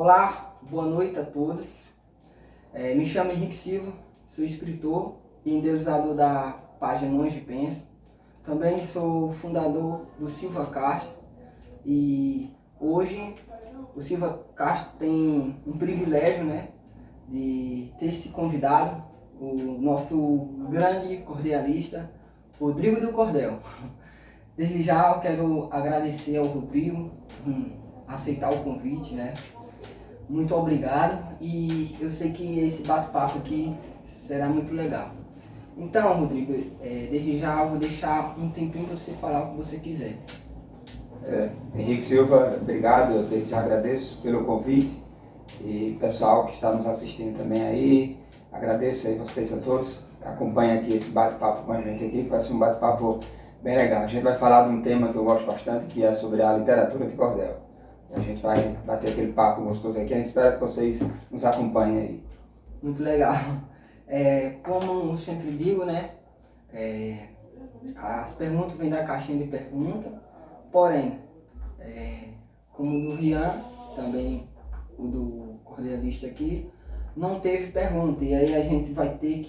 Olá, boa noite a todos. Me chamo Henrique Silva, sou escritor e idealizador da página Longe Pensa. Também sou fundador do Silva Castro e hoje o Silva Castro tem um privilégio, de ter se convidado o nosso grande cordialista, Rodrigo do Cordel. Desde já eu quero agradecer ao Rodrigo por aceitar o convite, Muito obrigado e eu sei que esse bate-papo aqui será muito legal. Então, Rodrigo, desde já eu vou deixar um tempinho para você falar o que você quiser. Henrique Silva, obrigado, eu desde já agradeço pelo convite e pessoal que está nos assistindo também aí, agradeço aí vocês a todos, acompanhem aqui esse bate-papo com a gente aqui, que vai ser um bate-papo bem legal. A gente vai falar de um tema que eu gosto bastante, que é sobre a literatura de cordel. A gente vai bater aquele papo gostoso aqui, a gente espera que vocês nos acompanhem aí. Muito legal. Como eu sempre digo, as perguntas vêm da caixinha de pergunta, porém, como o do Rian, também o do cordialista aqui, não teve pergunta, e aí a gente vai ter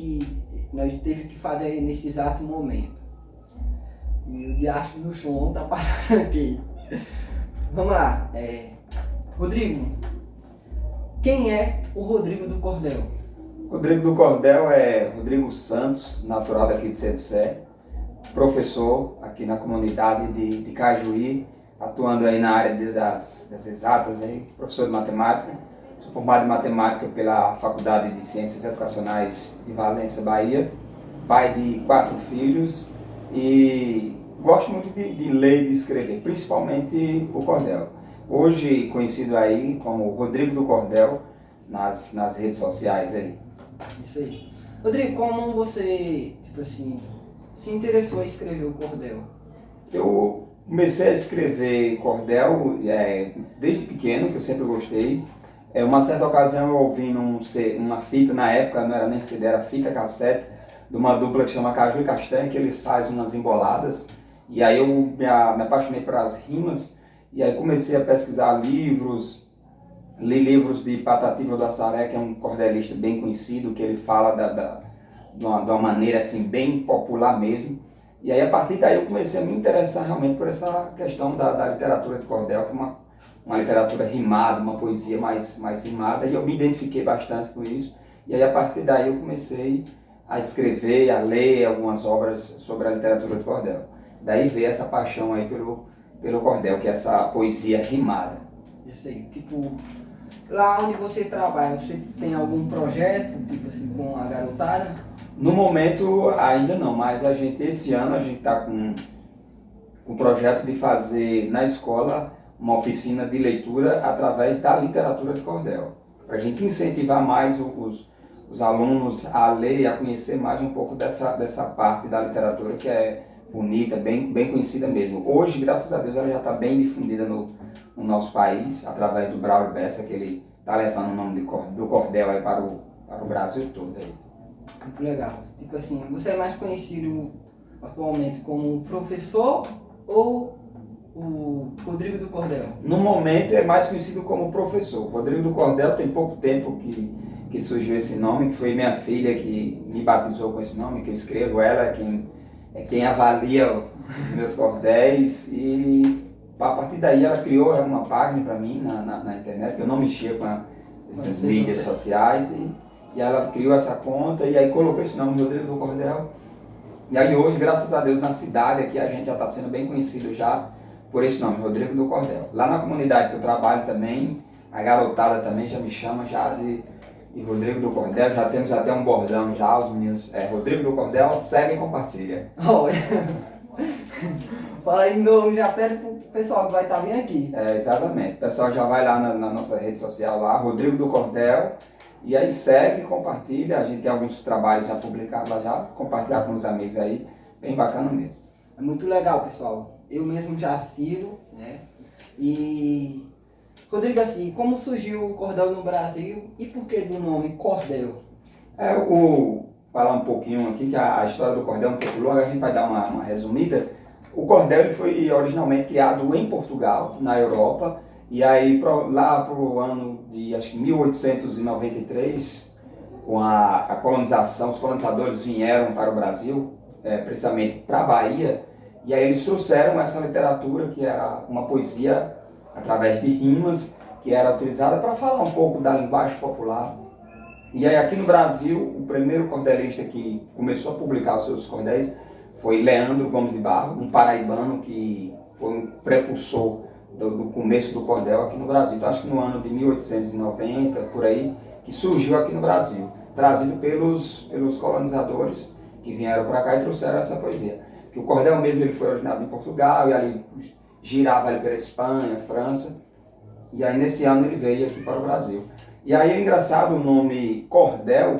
nós teve que fazer nesse exato momento. E o diacho do som tá passando aqui. Vamos lá, Rodrigo, quem é o Rodrigo do Cordel? Rodrigo do Cordel é Rodrigo Santos, natural daqui de Centro-Sé, professor aqui na comunidade de Cajuí, atuando aí na área das exatas, aí, professor de matemática. Sou formado em matemática pela Faculdade de Ciências Educacionais de Valência, Bahia, pai de 4 filhos e gosto muito de ler e de escrever, principalmente o cordel. Hoje conhecido aí como Rodrigo do Cordel nas redes sociais aí. Isso aí. Rodrigo, como você, se interessou em escrever o cordel? Eu comecei a escrever cordel desde pequeno, que eu sempre gostei. Uma certa ocasião eu ouvi uma fita, na época não era nem CD, era fita cassete, de uma dupla que chama Caju e Castanha, que eles fazem umas emboladas. E aí eu me apaixonei pelas rimas, e aí comecei a pesquisar livros, li livros de Patativa do Assaré, que é um cordelista bem conhecido, que ele fala de uma maneira assim bem popular mesmo. E aí a partir daí eu comecei a me interessar realmente por essa questão da literatura de cordel, que é uma literatura rimada, uma poesia mais rimada, e eu me identifiquei bastante com isso. E aí a partir daí eu comecei a escrever, a ler algumas obras sobre a literatura de cordel. Daí veio essa paixão aí pelo cordel, que é essa poesia rimada. Isso aí, lá onde você trabalha, você tem algum projeto, com a garotada? No momento ainda não, mas esse ano a gente está com o projeto de fazer na escola uma oficina de leitura através da literatura de cordel, para a gente incentivar mais os alunos a ler e a conhecer mais um pouco dessa parte da literatura que é bonita, bem conhecida mesmo. Hoje, graças a Deus, ela já está bem difundida no nosso país, através do Braulio Bessa, que ele está levando o nome do cordel aí para o Brasil todo. Aí. Muito legal. Você é mais conhecido atualmente como professor ou o Rodrigo do Cordel? No momento é mais conhecido como professor. O Rodrigo do Cordel tem pouco tempo que surgiu esse nome, que foi minha filha que me batizou com esse nome, que eu escrevo ela, quem avalia os meus cordéis, e a partir daí ela criou uma página para mim na internet, que eu não mexia com essas mídias sociais, e ela criou essa conta e aí colocou esse nome, Rodrigo do Cordel. E aí hoje, graças a Deus, na cidade aqui a gente já está sendo bem conhecido já por esse nome, Rodrigo do Cordel. Lá na comunidade que eu trabalho também, a garotada também já me chama já de Rodrigo do Cordel, já temos até um bordão já, os meninos, Rodrigo do Cordel, segue e compartilha. Fala aí de novo, já pede pro pessoal que vai estar vindo aqui. Exatamente, o pessoal já vai lá na nossa rede social lá, Rodrigo do Cordel, e aí segue e compartilha, a gente tem alguns trabalhos já publicados lá já, compartilhar com os amigos aí, bem bacana mesmo. É muito legal, pessoal, eu mesmo já sigo, e... Rodrigo, como surgiu o cordel no Brasil e por que do nome cordel? Falar um pouquinho aqui, que a história do cordel é um pouco longa, a gente vai dar uma resumida. O cordel ele foi originalmente criado em Portugal, na Europa, E aí lá para o ano de acho que 1893, com a colonização, os colonizadores vieram para o Brasil, precisamente para a Bahia, e aí eles trouxeram essa literatura que era uma poesia através de rimas, que era utilizada para falar um pouco da linguagem popular. E aí aqui no Brasil, o primeiro cordelista que começou a publicar os seus cordéis foi Leandro Gomes de Barro, um paraibano que foi um prepulsor do começo do cordel aqui no Brasil. Então acho que no ano de 1890, por aí, que surgiu aqui no Brasil, trazido pelos colonizadores que vieram para cá e trouxeram essa poesia. Que o cordel mesmo ele foi originado em Portugal e ali girava ali pela Espanha, França, e aí nesse ano ele veio aqui para o Brasil. E aí é engraçado o nome cordel,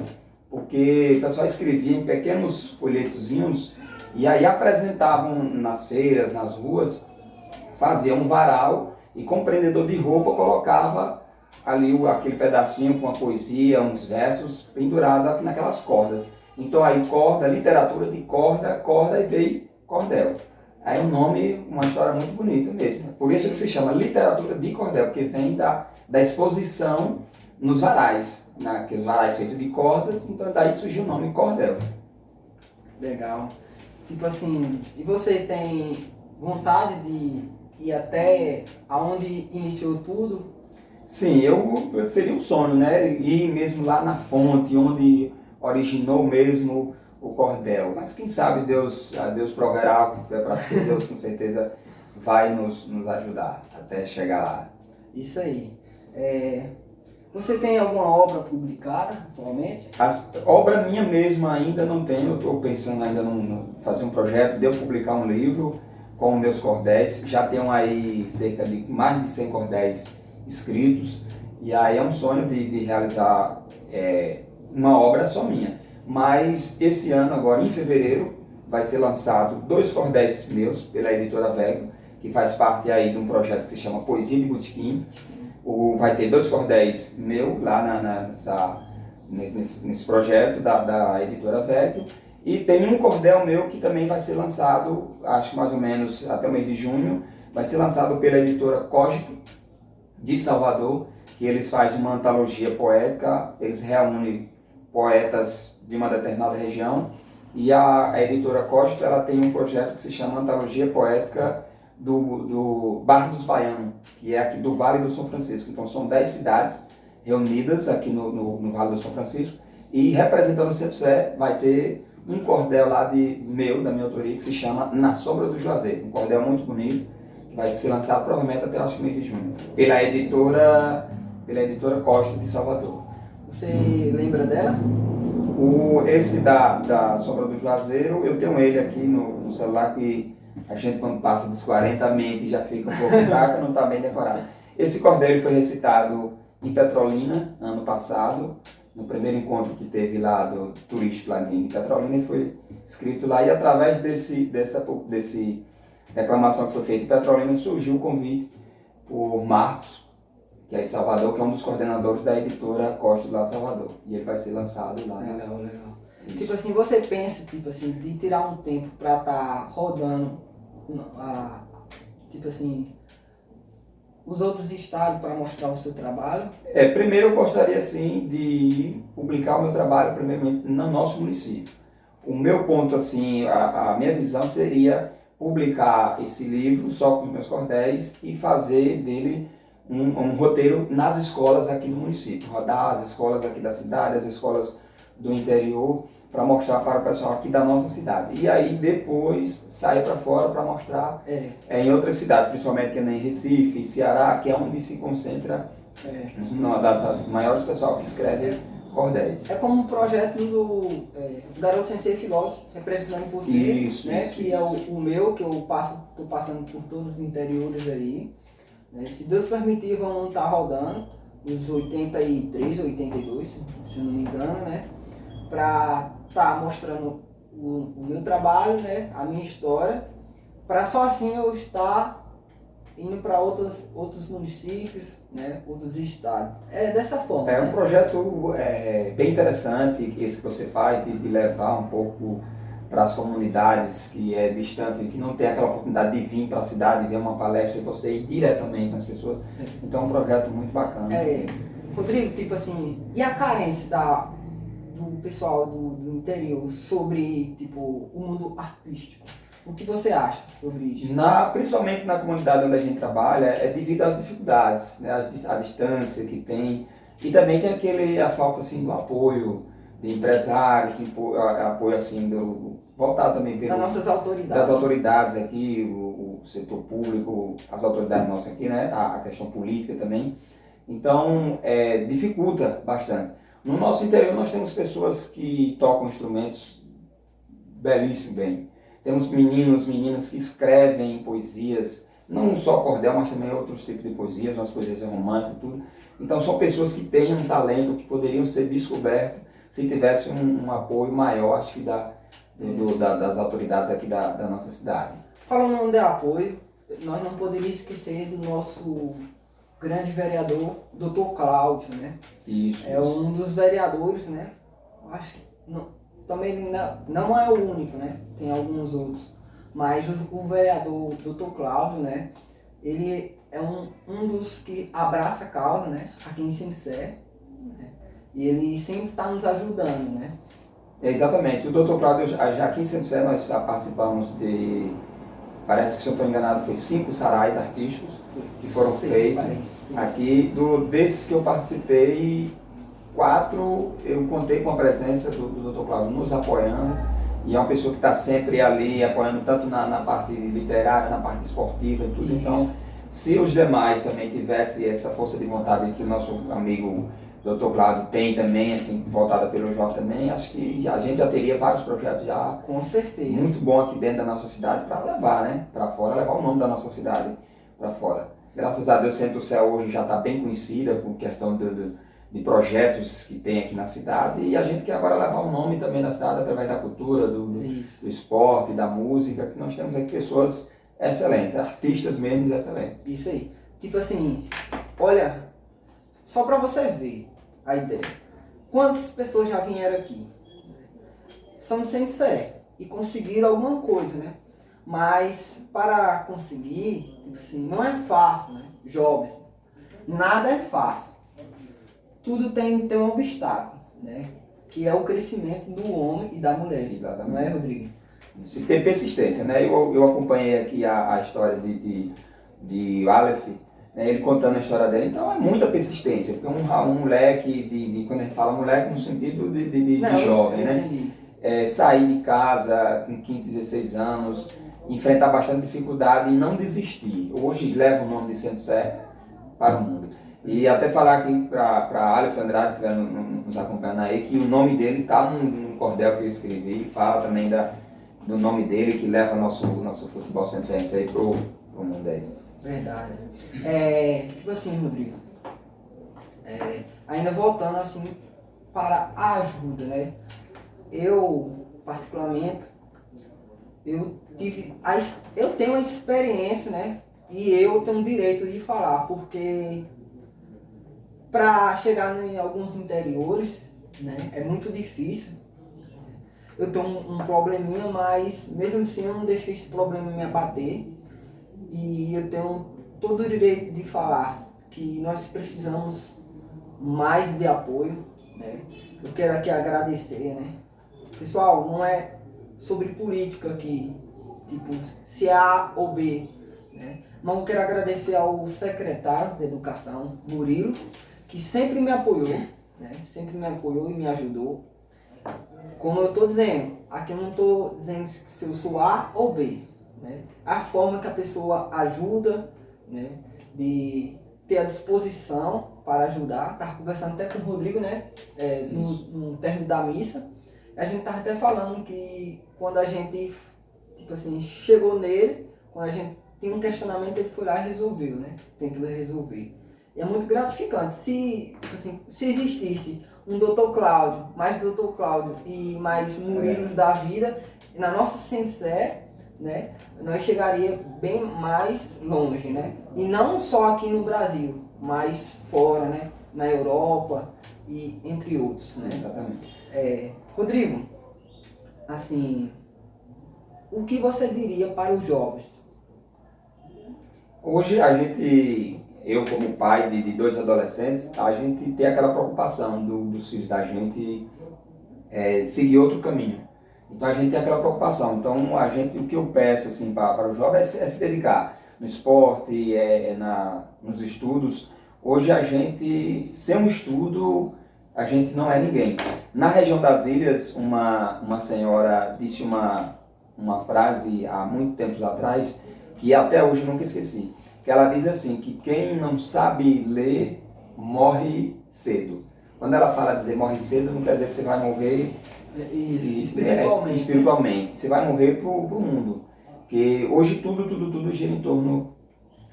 porque o pessoal escrevia em pequenos folhetozinhos e aí apresentavam nas feiras, nas ruas, fazia um varal e com prendedor de roupa colocava ali aquele pedacinho com a poesia, uns versos pendurados naquelas cordas. Então aí corda, literatura de corda, corda e veio cordel. Aí é um nome, uma história muito bonita mesmo. Por isso que se chama literatura de cordel, porque vem da exposição nos varais, aqueles varais feitos de cordas, então daí surgiu o nome cordel. Legal. Tipo assim, e você tem vontade de ir até aonde iniciou tudo? Sim, seria um sonho, né? Ir mesmo lá na fonte, onde originou mesmo o cordel. Mas quem sabe Deus proverá o que tiver para ser, Deus com certeza vai nos ajudar até chegar lá. Isso aí. Você tem alguma obra publicada atualmente? Obra minha mesma ainda não tenho, eu estou pensando ainda em fazer um projeto de eu publicar um livro com meus cordéis. Já tenho aí cerca de mais de 100 cordéis escritos, e aí é um sonho de realizar uma obra só minha. Mas esse ano, agora em fevereiro, vai ser lançado 2 cordéis meus pela editora Vega, que faz parte aí de um projeto que se chama Poesia de Botequim. Vai ter 2 cordéis meu lá nesse projeto da editora Vega, e tem um cordel meu que também vai ser lançado, acho que mais ou menos até o mês de junho, vai ser lançado pela editora Cogito, de Salvador, que eles fazem uma antologia poética, eles reúnem poetas de uma determinada região, e a editora Cogito ela tem um projeto que se chama Antologia Poética do Barra dos Baianos, que é aqui do Vale do São Francisco. Então são 10 cidades reunidas aqui no Vale do São Francisco, e representando o Centro Sé vai ter um cordel lá da minha autoria, que se chama Na Sombra do Juazeiro, um cordel muito bonito, que vai ser lançado provavelmente até o mês de junho, pela editora Costa de Salvador. Você lembra dela? Esse da Sombra do Juazeiro, eu tenho ele aqui no celular, que a gente quando passa dos 40 a mente já fica um pouco fraca, não está bem decorado. Esse cordel foi recitado em Petrolina, ano passado, no primeiro encontro que teve lá do turístico lá de Petrolina, ele foi escrito lá, e através dessa declamação que foi feita em Petrolina surgiu o convite por Marcos, que é de Salvador, que é um dos coordenadores da editora Costa lá de Salvador, e ele vai ser lançado lá. Legal, legal. Isso. Tipo assim, você pensa, tipo assim, de tirar um tempo pra estar rodando tipo assim, os outros estados para mostrar o seu trabalho? Primeiro eu gostaria sim de publicar o meu trabalho primeiramente no nosso município. O meu ponto, assim, a minha visão seria publicar esse livro só com os meus cordéis e fazer dele um roteiro nas escolas aqui do município, rodar as escolas aqui da cidade, as escolas do interior, para mostrar para o pessoal aqui da nossa cidade. E aí depois sair para fora para mostrar em outras cidades, principalmente em Recife, Ceará, que é onde se concentra os maiores pessoal que escreve cordéis. É como um projeto do Garoto Sensei Filósofo, representando você, isso, que é o meu, que eu estou passando por todos os interiores aí. Se Deus permitir, vamos estar rodando os 83, 82, se não me engano, né? Para estar mostrando o meu trabalho, né? A minha história, para só assim eu estar indo para outros municípios, né? Outros estados. É dessa forma. É um projeto bem interessante, esse que você faz, de levar um pouco para as comunidades que é distante, que não tem aquela oportunidade de vir para a cidade, ver uma palestra e você ir diretamente nas pessoas. Então é um projeto muito bacana. Rodrigo, tipo assim, e a carência do pessoal do interior sobre, tipo, o mundo artístico? O que você acha sobre isso? Principalmente na comunidade onde a gente trabalha, é devido às dificuldades, né? A distância que tem, e também tem a falta assim, do apoio de empresários, apoio assim, voltado também das autoridades aqui, o setor público, as autoridades nossas aqui, né? A questão política também. Então, dificulta bastante. No nosso interior nós temos pessoas que tocam instrumentos belíssimo bem. Temos meninos, meninas que escrevem poesias, não só cordel, mas também outros tipos de poesias, umas poesias românticas e tudo. Então são pessoas que têm um talento que poderiam ser descobertos se tivesse um apoio maior, acho que das autoridades aqui da nossa cidade. Falando de apoio, nós não poderíamos esquecer do nosso grande vereador, Dr. Cláudio, né? Isso. Um dos vereadores, né? Acho que também não é o único, né? Tem alguns outros. Mas o vereador Dr. Cláudio, né? Ele é um dos que abraça a causa, né? Aqui em Sincé. Né? E ele sempre está nos ajudando, né? Exatamente. O Dr. Cláudio, já aqui em Sincé, nós já participamos parece que, se eu não estou enganado, foi 5 sarais artísticos que foram feitos. Aqui, desses que eu participei, 4 eu contei com a presença do Dr. Cláudio nos apoiando, e é uma pessoa que está sempre ali apoiando tanto na parte literária, na parte esportiva e tudo. Isso. Então, se os demais também tivessem essa força de vontade que o nosso amigo Dr. Cláudio tem também, assim, voltada pelo jovem também, acho que a gente já teria vários projetos já. Com certeza. Muito bom aqui dentro da nossa cidade para levar, né, para fora, levar o nome da nossa cidade para fora. Graças a Deus, Centro Céu hoje já está bem conhecida por questão de projetos que tem aqui na cidade, e a gente quer agora levar o nome também da cidade através da cultura, do esporte, da música, que nós temos aqui pessoas excelentes, artistas mesmo excelentes. Isso aí. Tipo assim, olha, só para você ver a ideia. Quantas pessoas já vieram aqui? São de Sincé e conseguiram alguma coisa, né? Mas para conseguir, tipo assim, não é fácil, né? Jovens, nada é fácil. Tudo tem um obstáculo, né? Que é o crescimento do homem e da mulher. Exatamente. Não é, Rodrigo? Isso, e tem persistência, né? Eu acompanhei aqui a história de Aleph, né? Ele contando a história dele, então é muita persistência, porque um moleque, quando a gente fala moleque no sentido de jovem, né? Sair de casa com 15, 16 anos, enfrentar bastante dificuldade e não desistir. Hoje leva o nome de Centro Sé para o mundo. E até falar aqui para Aleph Andrade, que estiver nos acompanhando aí, que o nome dele está no cordel que eu escrevi, fala também do nome dele, que leva nosso futebol centense aí pro mundo aí. Verdade. Tipo assim, Rodrigo, ainda voltando assim para a ajuda, né? Eu, particularmente, eu tenho uma experiência, né? E eu tenho o direito de falar, porque para chegar em alguns interiores, né, é muito difícil. Eu tenho um probleminha, mas mesmo assim eu não deixei esse problema me abater. E eu tenho todo o direito de falar que nós precisamos mais de apoio, né? Eu quero aqui agradecer, né? Pessoal, não é sobre política aqui, tipo, se é A ou B, né? Mas eu quero agradecer ao secretário de Educação, Murilo, que sempre me apoiou, né? Sempre me apoiou e me ajudou. Como eu estou dizendo, aqui eu não estou dizendo se eu sou A ou B, né? A forma que a pessoa ajuda, né? De ter a disposição para ajudar. Estava conversando até com o Rodrigo, né? No término da missa. A gente estava até falando que quando a gente, tipo assim, chegou nele, quando a gente tinha um questionamento, ele foi lá e resolveu, né? Tentou resolver. E é muito gratificante. Se existisse um Dr. Cláudio, mais Dr. Cláudio e mais Murilos da vida, na nossa Sincé, né, nós chegaria bem mais longe, né? E não só aqui no Brasil, mas fora, né? Na Europa e entre outros, né? Exatamente. Rodrigo, assim, o que você diria para os jovens? Hoje eu como pai de dois adolescentes, a gente tem aquela preocupação dos filhos da gente seguir outro caminho. Então a gente tem aquela preocupação. Então o que eu peço assim, para o jovem é se dedicar no esporte, nos estudos. Hoje a gente, sem um estudo, a gente não é ninguém. Na região das ilhas, uma senhora disse uma frase há muito tempos atrás, que até hoje nunca esqueci, que ela diz assim, que quem não sabe ler, morre cedo. Quando ela fala dizer morre cedo, não quer dizer que você vai morrer espiritualmente. Você vai morrer pro mundo. Porque hoje tudo gira em torno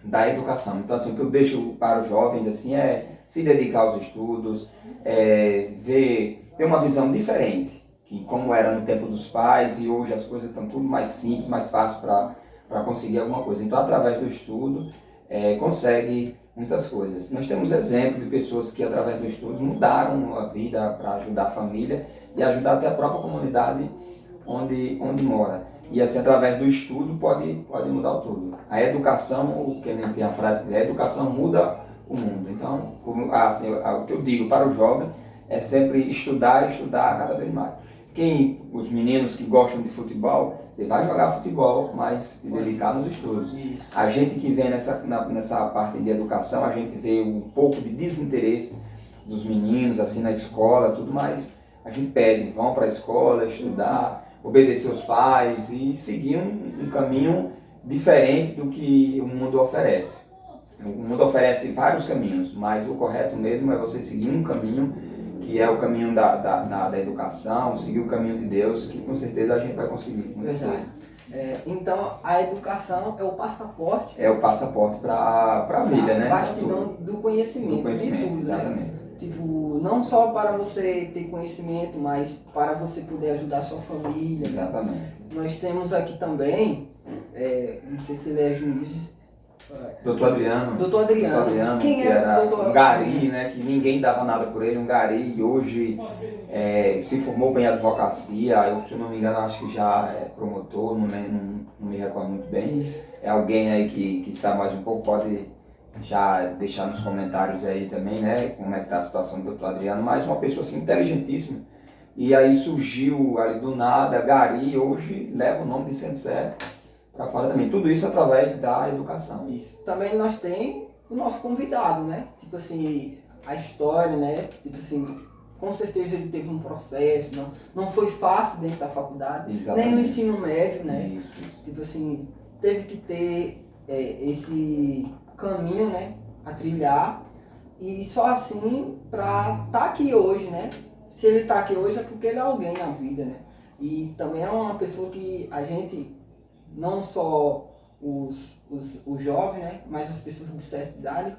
da educação. Então, assim, o que eu deixo para os jovens assim, é se dedicar aos estudos, ter uma visão diferente, que como era no tempo dos pais, e hoje as coisas estão tudo mais simples, mais fácil para conseguir alguma coisa. Então, através do estudo, consegue muitas coisas. Nós temos exemplos de pessoas que, através do estudo, mudaram a vida para ajudar a família e ajudar até a própria comunidade onde mora. E assim, através do estudo, pode mudar tudo. A educação, que nem tem a frase, a educação muda o mundo. Então, assim, o que eu digo para o jovem é sempre estudar cada vez mais. Os meninos que gostam de futebol, você vai jogar futebol, mas se dedicar nos estudos. Isso. A gente que vem nessa parte de educação, a gente vê um pouco de desinteresse dos meninos, assim, na escola, tudo mais. A gente pede, vão para a escola, estudar, obedecer os pais e seguir um caminho diferente do que o mundo oferece. O mundo oferece vários caminhos, mas o correto mesmo é você seguir um caminho, que é o caminho da educação, seguir o caminho de Deus, que com certeza a gente vai conseguir muitas coisas. Então, a educação é o passaporte. É o passaporte para a vida, né? Bastidão do conhecimento. Do conhecimento, de tudo, exatamente. Né? Tipo, não só para você ter conhecimento, mas para você poder ajudar a sua família. Exatamente. Né? Nós temos aqui também, não sei se ele é juiz. Doutor Adriano. Doutor Adriano. Quem que é era doutor um gari, né? Que ninguém dava nada por ele, um gari, e hoje se formou em advocacia. Eu, se eu não me engano, acho que já é promotor, não me recordo muito bem. Isso. É alguém aí que sabe mais um pouco, pode já deixar nos comentários aí também, né? Como é que tá a situação do doutor Adriano, mas uma pessoa assim, inteligentíssima. E aí surgiu ali do nada, gari, hoje leva o nome de Sensei para fora também. Tudo isso através da educação. Isso. Também nós temos o nosso convidado, né? Tipo assim, a história, né? Tipo assim, com certeza ele teve um processo, não foi fácil dentro da faculdade, Exatamente. nem no ensino médio, né? Isso. Tipo assim, teve que ter esse caminho, né? A trilhar. E só assim para estar aqui hoje, né? Se ele está aqui hoje é porque ele é alguém na vida, né? E também é uma pessoa que a gente, não só os jovens, né, mas as pessoas de certa idade,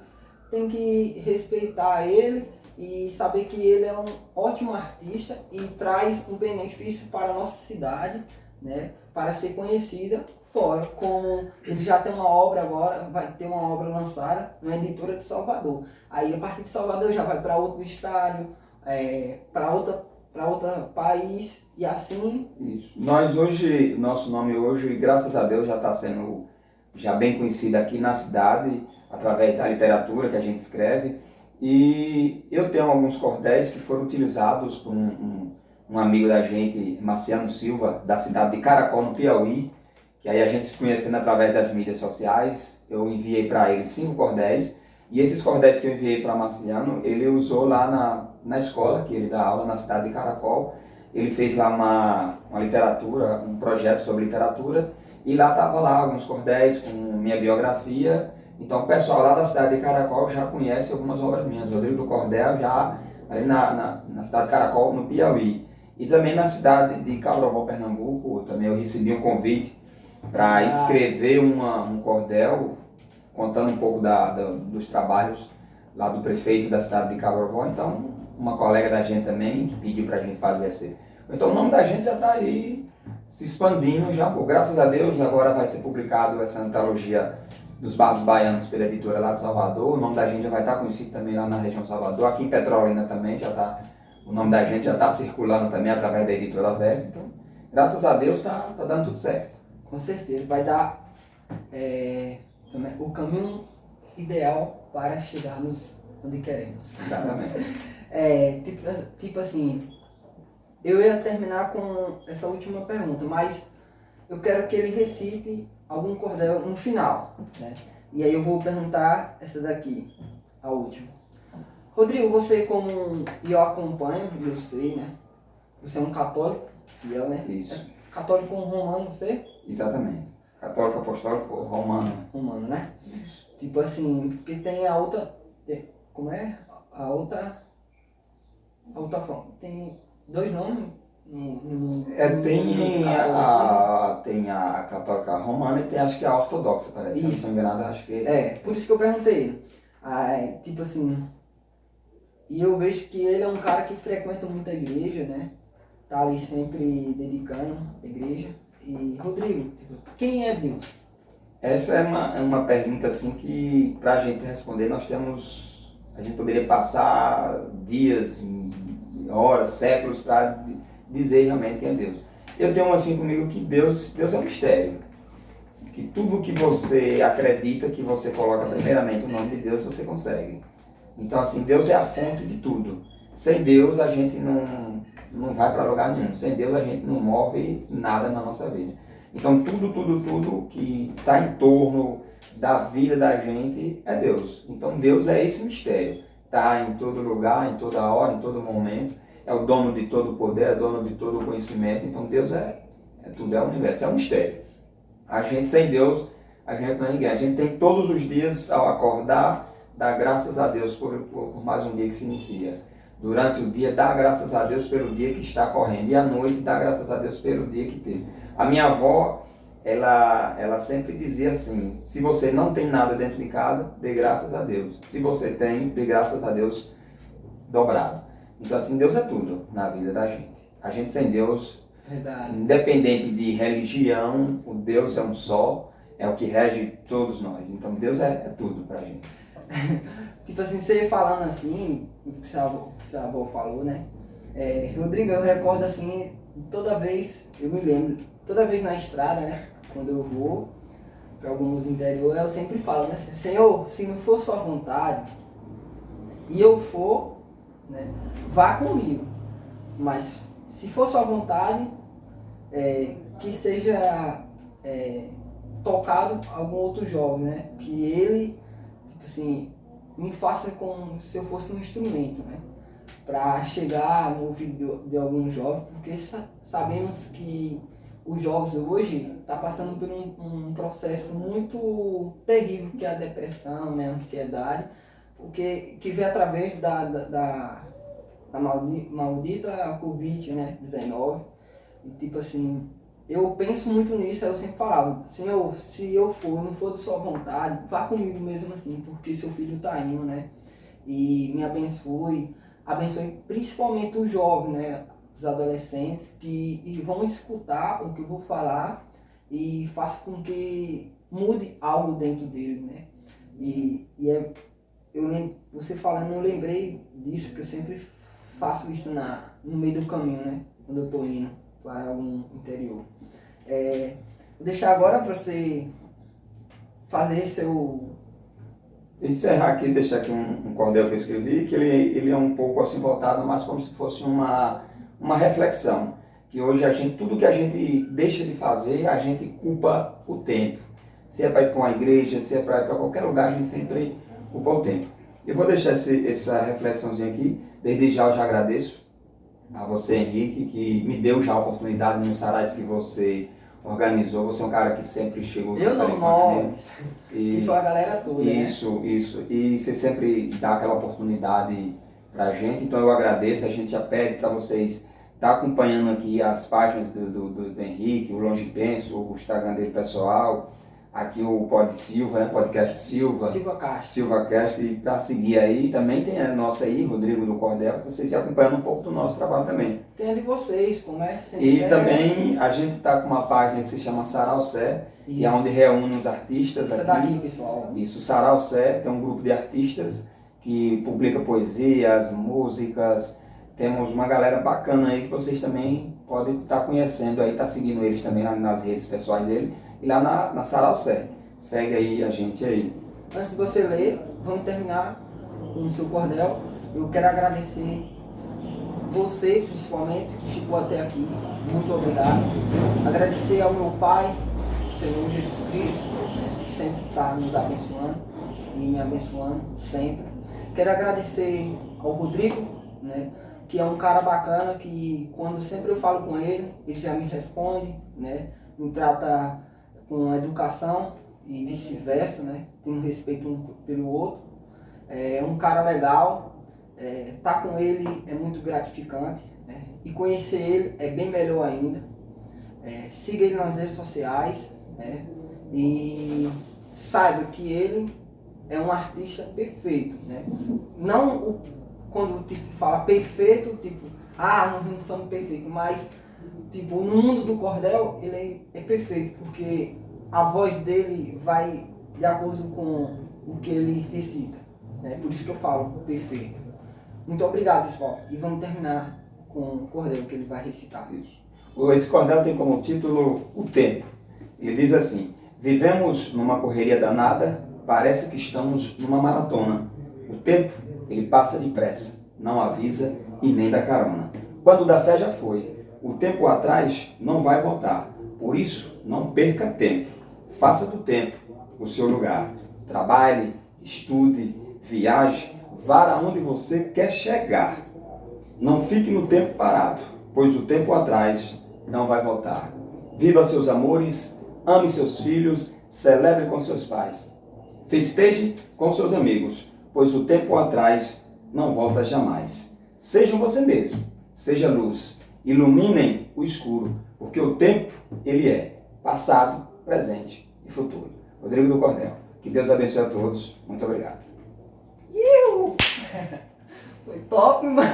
tem que respeitar ele e saber que ele é um ótimo artista e traz um benefício para a nossa cidade, né, para ser conhecida fora. Como ele já tem uma obra agora, vai ter uma obra lançada na editora de Salvador. Aí a partir de Salvador já vai para outro estado, para outro país e assim. Isso. Nosso nome hoje, graças a Deus, já está sendo já bem conhecido aqui na cidade, através da literatura que a gente escreve. E eu tenho alguns cordéis que foram utilizados por um amigo da gente, Marciano Silva, da cidade de Caracol, no Piauí, que aí a gente se conhecendo através das mídias sociais. Eu enviei para ele 5 cordéis, e esses cordéis que eu enviei para Marciano, ele usou lá na escola, que ele dá aula na cidade de Caracol. Ele fez lá uma literatura, um projeto sobre literatura, e lá estava lá alguns cordéis com minha biografia. Então o pessoal lá da cidade de Caracol já conhece algumas obras minhas. Rodrigo do Cordel, já ali na cidade de Caracol, no Piauí. E também na cidade de Cabrobó, Pernambuco, também eu recebi um convite para escrever um cordel, contando um pouco dos trabalhos lá do prefeito da cidade de Cabrobó. Então, uma colega da gente também que pediu para a gente fazer esse. Então o nome da gente já está aí se expandindo já. Pô, graças a Deus, agora vai ser publicado essa antologia dos Bardos Baianos pela editora lá de Salvador. O nome da gente já vai estar conhecido também lá na região de Salvador. Aqui em Petrolina também já está. O nome da gente já está circulando também através da editora Verbo. Então, graças a Deus está dando tudo certo. Com certeza, vai dar também o caminho ideal para chegarmos onde queremos. Exatamente. Tipo assim, eu ia terminar com essa última pergunta, mas eu quero que ele recite algum cordel no final, né? E aí eu vou perguntar essa daqui, a última. Rodrigo, você como eu acompanho, eu sei, né? Você é um católico fiel, né? Isso. Católico romano, você? Exatamente. Católico, apostólico, romano. Romano, né? Isso. Tipo assim, porque tem a outra... Como é? A outra forma. Tem dois nomes no Tem a católica romana e tem acho que a ortodoxa, parece. Se eu não estou enganado, acho que... por isso que eu perguntei. Tipo assim... E eu vejo que ele é um cara que frequenta muito a igreja, né? Tá ali sempre dedicando a igreja. E, Rodrigo, tipo, quem é Deus? Essa é uma pergunta assim que, para a gente responder, a gente poderia passar dias, horas, séculos para dizer realmente quem é Deus. Eu tenho assim comigo que Deus é um mistério. Que tudo que você acredita, que você coloca primeiramente o nome de Deus, você consegue. Então assim, Deus é a fonte de tudo. Sem Deus a gente não vai para lugar nenhum. Sem Deus a gente não move nada na nossa vida. Então tudo que está em torno da vida da gente é Deus. Então Deus é esse mistério. Está em todo lugar, em toda hora, em todo momento. É o dono de todo o poder, é o dono de todo o conhecimento. Então Deus é tudo, é o universo, é um mistério. A gente sem Deus, a gente não é ninguém. A gente tem todos os dias ao acordar, dar graças a Deus por mais um dia que se inicia. Durante o dia, dá graças a Deus pelo dia que está correndo. E à noite, dá graças a Deus pelo dia que teve. A minha avó, ela sempre dizia assim, se você não tem nada dentro de casa, dê graças a Deus. Se você tem, dê graças a Deus dobrado. Então assim, Deus é tudo na vida da gente. A gente sem Deus, Verdade. Independente de religião, o Deus é um só, é o que rege todos nós. Então Deus é tudo pra gente. Tipo assim, você falando assim, o que seu avô falou, né? Rodrigo, eu recordo assim, toda vez, eu me lembro, toda vez na estrada, né? Quando eu vou para alguns interior, eu sempre falo, né? Senhor, se não for sua vontade, e eu for, né? Vá comigo. Mas se for sua vontade, que seja tocado algum outro jovem, né? Que ele, tipo assim, me faça como se eu fosse um instrumento, né? Para chegar no ouvido de algum jovem, porque sabemos que os jovens hoje estão passando por um processo muito terrível, que é a depressão, né? A ansiedade, porque que vem através da maldita Covid, né? 19. E tipo assim, eu penso muito nisso, aí eu sempre falava, Senhor, se eu não for de sua vontade, vá comigo mesmo assim, porque seu filho está indo, né? E me abençoe principalmente os jovens, né? Os adolescentes que vão escutar o que eu vou falar e faça com que mude algo dentro dele, né? Você falando, eu lembrei disso, que eu sempre faço isso no meio do caminho, né? Quando eu estou indo para algum interior. Vou deixar agora para você fazer seu... Encerrar aqui, deixar aqui um cordel que eu escrevi, que ele é um pouco assim voltado, mas como se fosse uma reflexão. Que hoje tudo que a gente deixa de fazer, a gente culpa o tempo. Se é para ir para uma igreja, se é para ir para qualquer lugar, a gente sempre culpa o tempo. Eu vou deixar essa reflexãozinha aqui. Desde já eu já agradeço a você, Henrique, que me deu já a oportunidade nos sarais que você organizou. Você é um cara que sempre chegou... Eu não, que foi a galera toda, Isso. E você sempre dá aquela oportunidade pra gente. Então eu agradeço. A gente já pede para vocês estar acompanhando aqui as páginas do Henrique, o Longe Penso, o Instagram dele pessoal. Aqui o Pod Silva, né? Podcast Silva. SilvaCast, e para seguir aí, também tem a nossa aí, Rodrigo do Cordel, para vocês acompanhando um pouco do nosso trabalho também. Tem a de vocês, comércio. E também a gente está com uma página que se chama Sarau Sé, que é onde reúne os artistas aqui. Daqui, pessoal. Isso, Sarau Sé, tem um grupo de artistas que publica poesias, músicas, temos uma galera bacana aí que vocês também podem estar conhecendo aí, tá seguindo eles também nas redes pessoais dele e lá na Sarau Sé. Segue aí a gente aí. Antes de você ler, vamos terminar com o seu cordel. Eu quero agradecer você, principalmente, que ficou até aqui. Muito obrigado. Agradecer ao meu Pai, Senhor Jesus Cristo, que sempre está nos abençoando e me abençoando sempre. Quero agradecer ao Rodrigo, né, que é um cara bacana, que quando sempre eu falo com ele, ele já me responde, né, me trata com educação e vice-versa, né, tendo respeito um pelo outro. É um cara legal, tá com ele é muito gratificante, né, e conhecer ele é bem melhor ainda. Siga ele nas redes sociais, né, e saiba que ele é um artista perfeito, né? Não quando tipo fala perfeito, tipo, nós não somos perfeitos, mas tipo, no mundo do cordel ele é perfeito, porque a voz dele vai de acordo com o que ele recita, né? Por isso que eu falo perfeito. Muito obrigado, pessoal, e vamos terminar com o cordel que ele vai recitar. Isso. Esse cordel tem como título O Tempo. Ele diz assim: vivemos numa correria danada, parece que estamos numa maratona. O tempo, ele passa depressa, não avisa e nem dá carona. Quando dá fé já foi. O tempo atrás não vai voltar. Por isso, não perca tempo. Faça do tempo o seu lugar. Trabalhe, estude, viaje, vá aonde você quer chegar. Não fique no tempo parado, pois o tempo atrás não vai voltar. Viva seus amores, ame seus filhos, celebre com seus pais. Festeje com seus amigos, pois o tempo atrás não volta jamais. Sejam você mesmo, seja luz, iluminem o escuro, porque o tempo, ele é passado, presente e futuro. Rodrigo do Cordel, que Deus abençoe a todos. Muito obrigado. Foi top, mano!